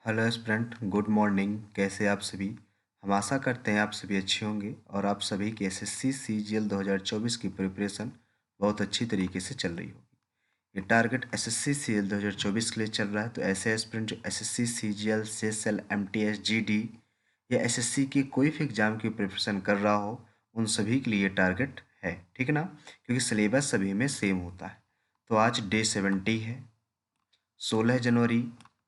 Hello student, good morning. कैसे आप सभी? हम आशा करते हैं आप सभी अच्छे होंगे और आप सभी की एसएससी सीजीएल 2024 की प्रिपरेशन बहुत अच्छी तरीके से चल रही होगी। ये टारगेट एसएससी सीजीएल 2024 के लिए चल रहा है, तो ऐसे एस्पिरेंट जो SSC CGL CSL MTS GD या एसएससी की कोई भी एग्जाम की प्रिपरेशन कर रहा हो, उन सभी के लिए ये टारगेट है, ठीक है ना? क्योंकि सिलेबस सभी में सेम होता है। तो आज डे 70 है, 16 जनवरी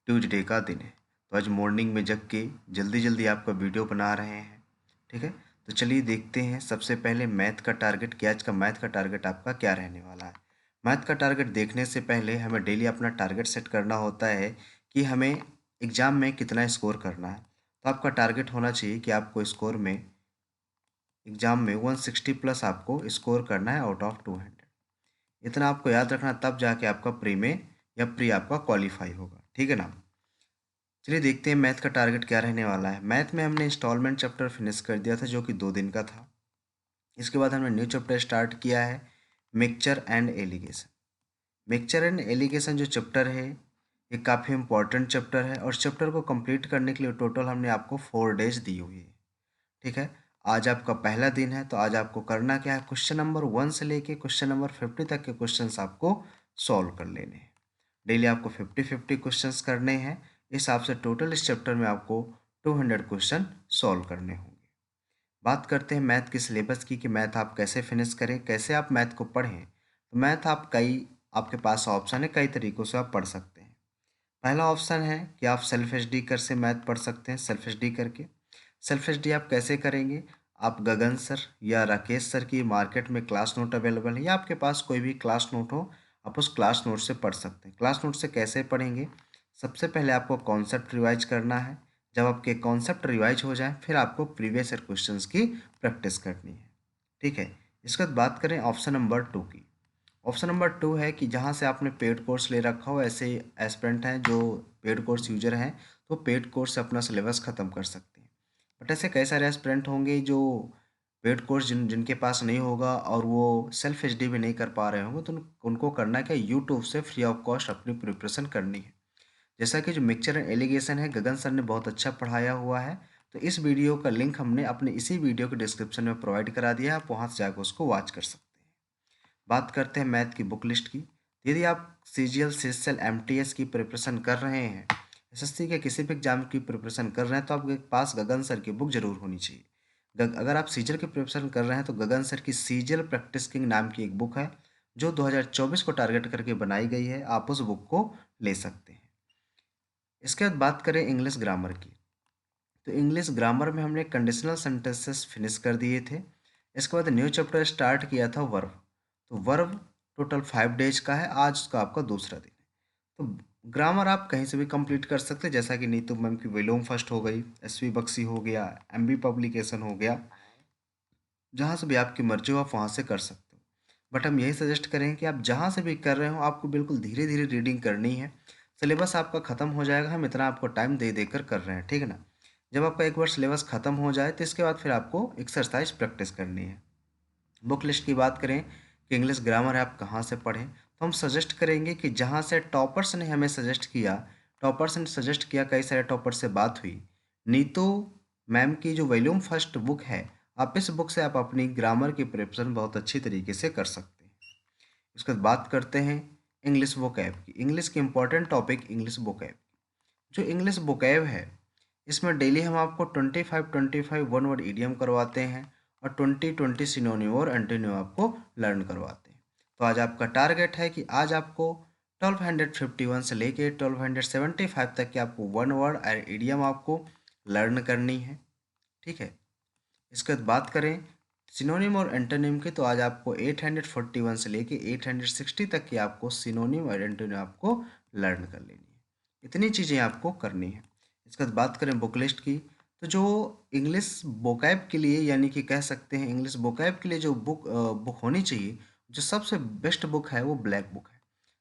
ट्यूसडे का दिन है। तो आज मॉर्निंग में जग के जल्दी जल्दी आपका वीडियो बना रहे हैं, ठीक है? तो चलिए देखते हैं सबसे पहले मैथ का टारगेट, कि आज का मैथ का टारगेट आपका क्या रहने वाला है। मैथ का टारगेट देखने से पहले हमें डेली अपना टारगेट सेट करना होता है कि हमें एग्ज़ाम में कितना स्कोर करना है। तो आपका टारगेट होना चाहिए कि आपको स्कोर में एग्ज़ाम में 160 प्लस आपको स्कोर करना है आउट ऑफ 200। इतना आपको याद रखना, तब जाके आपका प्री में या प्री आपका क्वालिफाई होगा, ठीक है ना? चलिए देखते हैं मैथ का टारगेट क्या रहने वाला है। मैथ में हमने इंस्टॉलमेंट चैप्टर फिनिश कर दिया था, जो कि 2 दिन का था। इसके बाद हमने न्यू चैप्टर स्टार्ट किया है, mixture and allegation. Mixture and allegation जो चैप्टर है, ये काफ़ी इंपॉर्टेंट चैप्टर है और चैप्टर को कंप्लीट करने के लिए टोटल हमने आपको 4 डेज दी हुई है, ठीक है? आज आपका पहला दिन है, तो आज आपको करना क्या है, क्वेश्चन नंबर 1 से लेके क्वेश्चन नंबर 50 तक के क्वेश्चंस आपको सॉल्व कर लेने हैं। डेली आपको 50-50 क्वेश्चंस करने हैं। इस हिसाब से टोटल इस चैप्टर में आपको 200 क्वेश्चन सॉल्व करने होंगे। बात करते हैं मैथ की सिलेबस की, कि मैथ आप कैसे फिनिश करें, कैसे आप मैथ को पढ़ें। तो मैथ आपके पास ऑप्शन है, कई तरीक़ों से आप पढ़ सकते हैं। पहला ऑप्शन है कि आप सेल्फ एचडी कर से मैथ पढ़ सकते हैं, सेल्फ एचडी करके। सेल्फ एचडी आप कैसे करेंगे? आप गगन सर या राकेश सर की मार्केट में क्लास नोट अवेलेबल है, या आपके पास कोई भी क्लास नोट हो, आप उस क्लास नोट से पढ़ सकते हैं। क्लास नोट से कैसे पढ़ेंगे? सबसे पहले आपको कॉन्सेप्ट रिवाइज करना है। जब आपके कॉन्सेप्ट रिवाइज हो जाए, फिर आपको प्रीवियस ईयर क्वेश्चंस की प्रैक्टिस करनी है, ठीक है? इसके बाद बात करें ऑप्शन नंबर 2 की। ऑप्शन नंबर 2 है कि जहाँ से आपने पेड कोर्स ले रखा हो, ऐसे एस्पिरेंट हैं जो पेड कोर्स यूजर हैं, तो पेड कोर्स से अपना सिलेबस ख़त्म कर सकते हैं। बट ऐसे कई सारे एस्पिरेंट होंगे जो पेड कोर्स जिनके पास नहीं होगा और वो सेल्फ एचडी भी नहीं कर पा रहे होंगे, तो उनको करना क्या, यूट्यूब से फ्री ऑफ कॉस्ट अपनी प्रिपरेशन करनी है। जैसा कि जो मिक्सचर एंड एलिगेशन है, गगन सर ने बहुत अच्छा पढ़ाया हुआ है। तो इस वीडियो का लिंक हमने अपने इसी वीडियो के डिस्क्रिप्शन में प्रोवाइड करा दिया है, आप वहाँ से जाकर उसको वॉच कर सकते हैं। बात करते हैं मैथ की बुक लिस्ट की। यदि आप सीजीएल सीएसएल एमटीएस की प्रिपरेशन कर रहे हैं, एसएससी के किसी भी एग्जाम की प्रिपरेशन कर रहे हैं, तो आपके पास गगन सर की बुक जरूर होनी चाहिए। अगर आप सीजीएल की प्रिपरेशन कर रहे हैं, तो गगन सर की सीजीएल प्रैक्टिस किंग नाम की एक बुक है, जो 2024 को टारगेट करके बनाई गई है। आप उस बुक को ले सकते हैं। इसके बाद बात करें इंग्लिश ग्रामर की। तो इंग्लिश ग्रामर में हमने कंडीशनल सेंटेंसेस फिनिश कर दिए थे। इसके बाद न्यू चैप्टर स्टार्ट किया था वर्ब। तो वर्ब टोटल 5 डेज का है, आज का आपका दूसरा दिन है। तो ग्रामर आप कहीं से भी कंप्लीट कर सकते हैं, जैसा कि नीतू मैम की विलोम फर्स्ट हो गई, एसवी बक्सी हो गया, एमबी पब्लिकेशन हो गया, जहाँ से भी आपकी मर्जी हो आप वहाँ से कर सकते हो। बट हम यही सजेस्ट करेंगे कि आप जहाँ से भी कर रहे हो, आपको बिल्कुल धीरे धीरे रीडिंग करनी है। सिलेबस आपका ख़त्म हो जाएगा, हम इतना आपको टाइम दे देकर कर रहे हैं, ठीक है ना? जब आपका एक बार सिलेबस ख़त्म हो जाए, तो इसके बाद फिर आपको एक्सरसाइज प्रैक्टिस करनी है। बुक लिस्ट की बात करें कि इंग्लिश ग्रामर है, आप कहाँ से पढ़ें, तो हम सजेस्ट करेंगे कि जहाँ से टॉपर्स ने हमें सजेस्ट किया, कई सारे टॉपर से बात हुई। नीतू मैम की जो वॉल्यूम फर्स्ट बुक है, आप इस बुक से आप अपनी ग्रामर की प्रिपरेशन बहुत अच्छी तरीके से कर सकते हैं। उसके बाद बात करते हैं इंग्लिश वोकैब की। इंग्लिश की इंपॉर्टेंट टॉपिक इंग्लिश वोकैब। जो इंग्लिश वोकैब है, इसमें डेली हम आपको 25 वन वर्ड इडियम करवाते हैं और 20 सिनोनिम और एंटोनिम आपको लर्न करवाते हैं। तो आज आपका टारगेट है कि आज आपको 1251 से लेके 1275 तक के आपको वन वर्ड और इडियम आपको लर्न करनी है, ठीक है? इसके बाद बात करें सिनोनिम और एंटोनिम की, तो आज आपको 841 से लेके 860 तक की आपको सिनोनिम और एंटोनिम आपको लर्न कर लेनी है। इतनी चीज़ें आपको करनी है। इसके बाद बात करें बुक लिस्ट की, तो जो इंग्लिश वोकैब के लिए, यानी कि कह सकते हैं इंग्लिश वोकैब के लिए जो बुक होनी चाहिए, जो सबसे बेस्ट बुक है, वो ब्लैक बुक है।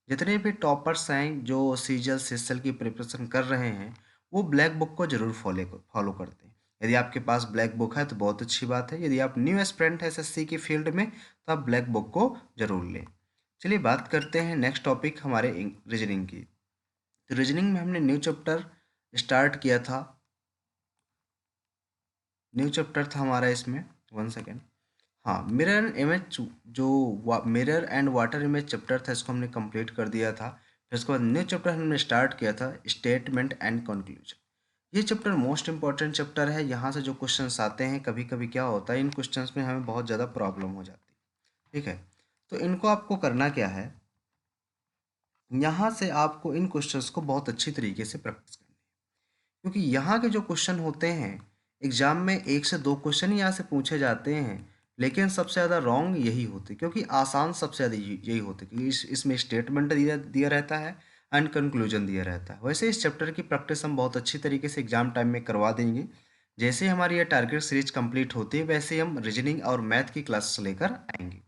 जितने भी टॉपर्स हैं जो सीजीएल सीएसएल की प्रिपरेशन कर रहे हैं, वो ब्लैक बुक को जरूर फॉलो करते हैं। यदि आपके पास ब्लैक बुक है तो बहुत अच्छी बात है। यदि आप न्यू एस्पिरेंट है एसएससी की फील्ड में, तो आप ब्लैक बुक को जरूर लें। चलिए बात करते हैं नेक्स्ट टॉपिक हमारे रीजनिंग की। तो रीजनिंग में हमने न्यू चैप्टर स्टार्ट किया था, न्यू चैप्टर था हमारा इसमें, 1 सेकेंड, हाँ, मिरर इमेज, जो mirror and water image chapter था इसको हमने कंप्लीट कर दिया था। फिर उसके बाद न्यू चैप्टर हमने स्टार्ट किया था, स्टेटमेंट एंड कंक्लूजन। ये चैप्टर मोस्ट इंपॉर्टेंट चैप्टर है। यहाँ से जो क्वेश्चंस आते हैं, कभी कभी क्या होता है इन क्वेश्चंस में हमें बहुत ज़्यादा प्रॉब्लम हो जाती है, ठीक है। तो इनको आपको करना क्या है, यहाँ से आपको इन क्वेश्चंस को बहुत अच्छी तरीके से प्रैक्टिस करनी है, क्योंकि यहाँ के जो क्वेश्चन होते हैं एग्जाम में 1 से 2 क्वेश्चन ही यहाँ से पूछे जाते हैं, लेकिन सबसे ज़्यादा रॉन्ग यही होते, क्योंकि आसान सबसे ज़्यादा यही होते, क्योंकि इसमें स्टेटमेंट दिया दिया रहता है एंड कंक्लूजन दिया रहता है। वैसे इस चैप्टर की प्रैक्टिस हम बहुत अच्छी तरीके से एग्जाम टाइम में करवा देंगे। जैसे ही हमारी ये टारगेट सीरीज कंप्लीट होती है, वैसे ही हम रीजनिंग और मैथ की क्लासेस लेकर आएंगे,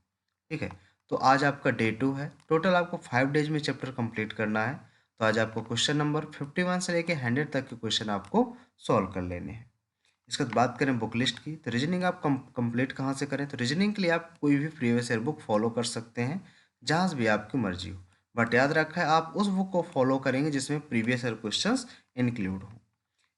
ठीक है। तो आज आपका डे 2 है, टोटल आपको 5 डेज में चैप्टर कंप्लीट करना है। तो आज आपको क्वेश्चन नंबर 51 से लेके 100 तक के क्वेश्चन आपको सॉल्व कर लेने हैं। इसके बाद बात करें बुक लिस्ट की, तो रीजनिंग आप कंप्लीट कहाँ से करें, तो रीजनिंग के लिए आप कोई भी प्रीवियस ईयर बुक फॉलो कर सकते हैं, जहाँ से भी आपकी मर्जी हो, बट याद रखा है आप उस बुक को फॉलो करेंगे जिसमें प्रीवियस ईयर क्वेश्चंस इंक्लूड हो।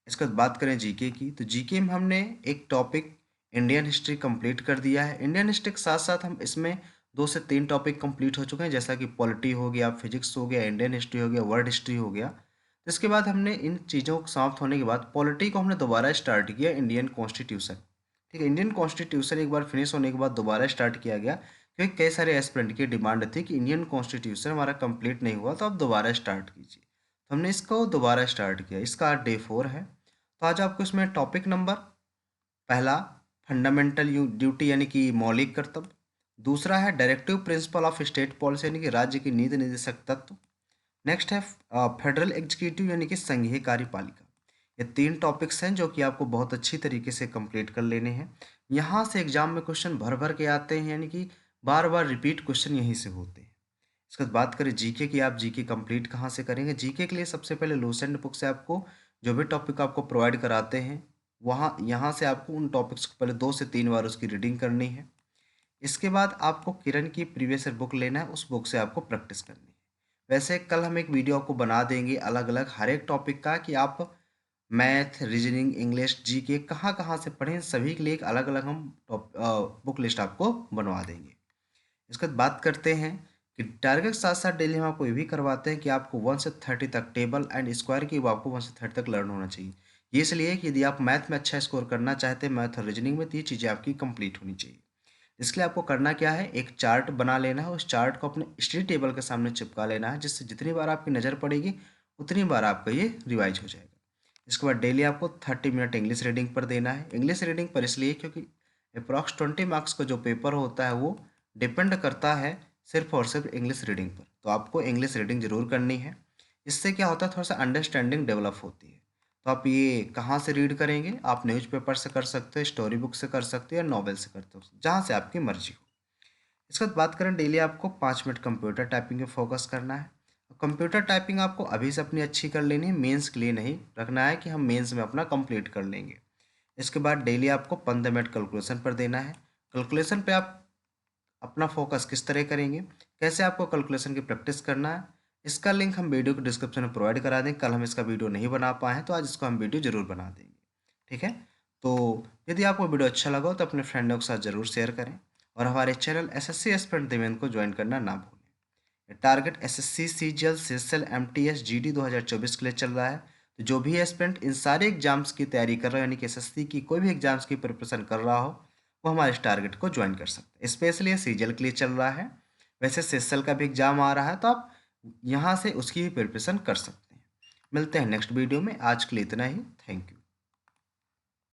इसके बाद बात करें जीके की, तो जीके में हमने एक टॉपिक इंडियन हिस्ट्री कंप्लीट कर दिया है। इंडियन हिस्ट्री के साथ साथ हम इसमें 2 से 3 टॉपिक कंप्लीट हो चुके हैं, जैसा कि पॉलिटी हो गया, फिजिक्स हो गया, इंडियन हिस्ट्री हो गया, वर्ल्ड हिस्ट्री हो गया। तो इसके बाद हमने इन चीज़ों को समाप्त होने के बाद पॉलिटी को हमने दोबारा स्टार्ट किया, इंडियन कॉन्स्टिट्यूशन, ठीक है। इंडियन कॉन्स्टिट्यूशन एक बार फिनिश होने के बाद दोबारा स्टार्ट किया गया, क्योंकि कई सारे एस्पिरेंट की डिमांड थी कि इंडियन कॉन्स्टिट्यूशन हमारा कंप्लीट नहीं हुआ, तो आप दोबारा स्टार्ट कीजिए। तो हमने इसको दोबारा स्टार्ट किया, इसका आज डे 4 है। तो आज आपको इसमें टॉपिक नंबर पहला फंडामेंटल ड्यूटी यानी कि मौलिक कर्तव्य, दूसरा है directive principle of state policy यानी कि राज्य की नीति निर्देशक तत्व, नेक्स्ट है फेडरल एग्जीक्यूटिव यानी कि संघीय कार्यपालिका। ये 3 टॉपिक्स हैं जो कि आपको बहुत अच्छी तरीके से कंप्लीट कर लेने हैं। यहाँ से एग्जाम में क्वेश्चन भर भर के आते हैं, यानी कि बार बार रिपीट क्वेश्चन यहीं से होते हैं। इसके बाद बात करें जीके की, आप जीके कंप्लीट कहाँ से करेंगे। जीके के लिए सबसे पहले लूसेंट बुक से आपको जो भी टॉपिक आपको प्रोवाइड कराते हैं, वहाँ यहाँ से आपको उन टॉपिक्स को पहले 2 से 3 बार उसकी रीडिंग करनी है। इसके बाद आपको किरण की प्रीवियस ईयर बुक लेना है, उस बुक से आपको प्रैक्टिस करनी है। वैसे कल हम एक वीडियो आपको बना देंगे अलग अलग हर एक टॉपिक का, कि आप मैथ, रीजनिंग, इंग्लिश, जीके कहाँ कहाँ से पढ़ें, सभी के लिए एक अलग अलग हम बुक लिस्ट आपको बनवा देंगे। इसके बाद बात करते हैं कि टारगेट के साथ साथ डेली हम आपको ये भी करवाते हैं कि आपको 1 से 30 तक टेबल एंड स्क्वायर की वो आपको 1 से 30 तक लर्न होना चाहिए। ये इसलिए कि यदि आप मैथ में अच्छा स्कोर करना चाहते हैं, मैथ और रीजनिंग में, तो ये चीज़ें आपकी कंप्लीट होनी चाहिए। इसके लिए आपको करना क्या है, एक चार्ट बना लेना है, उस चार्ट को अपने स्टडी टेबल के सामने चिपका लेना है, जिससे जितनी बार आपकी नज़र पड़ेगी उतनी बार आपका ये रिवाइज हो जाएगा। इसके बाद डेली आपको 30 मिनट इंग्लिश रीडिंग पर देना है। इंग्लिश रीडिंग पर इसलिए क्योंकि अप्रॉक्स 20 मार्क्स का जो पेपर होता है वो डिपेंड करता है सिर्फ और सिर्फ इंग्लिश रीडिंग पर, तो आपको इंग्लिश रीडिंग जरूर करनी है। इससे क्या होता है, थोड़ा सा अंडरस्टैंडिंग डेवलप होती है। तो आप ये कहाँ से रीड करेंगे, आप न्यूज़पेपर से कर सकते हो, स्टोरी बुक से कर सकते हो, या नॉवेल से करते हो, जहाँ से आपकी मर्जी हो। इसके बाद बात करें, डेली आपको 5 मिनट कंप्यूटर टाइपिंग पे फोकस करना है। कंप्यूटर टाइपिंग आपको अभी से अपनी अच्छी कर लेनी है, मेंस के लिए नहीं रखना है कि हम मेंस में अपना कंप्लीट कर लेंगे। इसके बाद डेली आपको 15 मिनट कैलकुलेशन पर देना है। कैलकुलेशन पे आप अपना फोकस किस तरह करेंगे, कैसे आपको कैलकुलेशन की प्रैक्टिस करना है, इसका लिंक हम वीडियो के डिस्क्रिप्शन में प्रोवाइड करा दें। कल हम इसका वीडियो नहीं बना पाए हैं, तो आज इसको हम वीडियो जरूर बना देंगे, ठीक है। तो यदि आपको वीडियो अच्छा लगा हो तो अपने फ्रेंडों के साथ जरूर शेयर करें, और हमारे चैनल एसएससी एस्पिरेंट देवेंद्र को ज्वाइन करना ना भूलें। Target SSC, CGL, CSL, MTS, GD 2024 के लिए चल रहा है। तो जो भी एस्पिरेंट इन सारे एग्जाम्स की तैयारी कर रहा हो, यानी कि एसएससी की कोई भी एग्जाम्स की प्रिपरेशन कर रहा हो, वो हमारे इस टारगेट को ज्वाइन कर सकते हैं। स्पेशली सीजीएल के लिए चल रहा है, वैसे सीएसएल का भी एग्जाम आ रहा है, तो आप यहाँ से उसकी भी प्रिपरेशन कर सकते हैं। मिलते हैं नेक्स्ट वीडियो में, आज के लिए इतना ही। Thank you.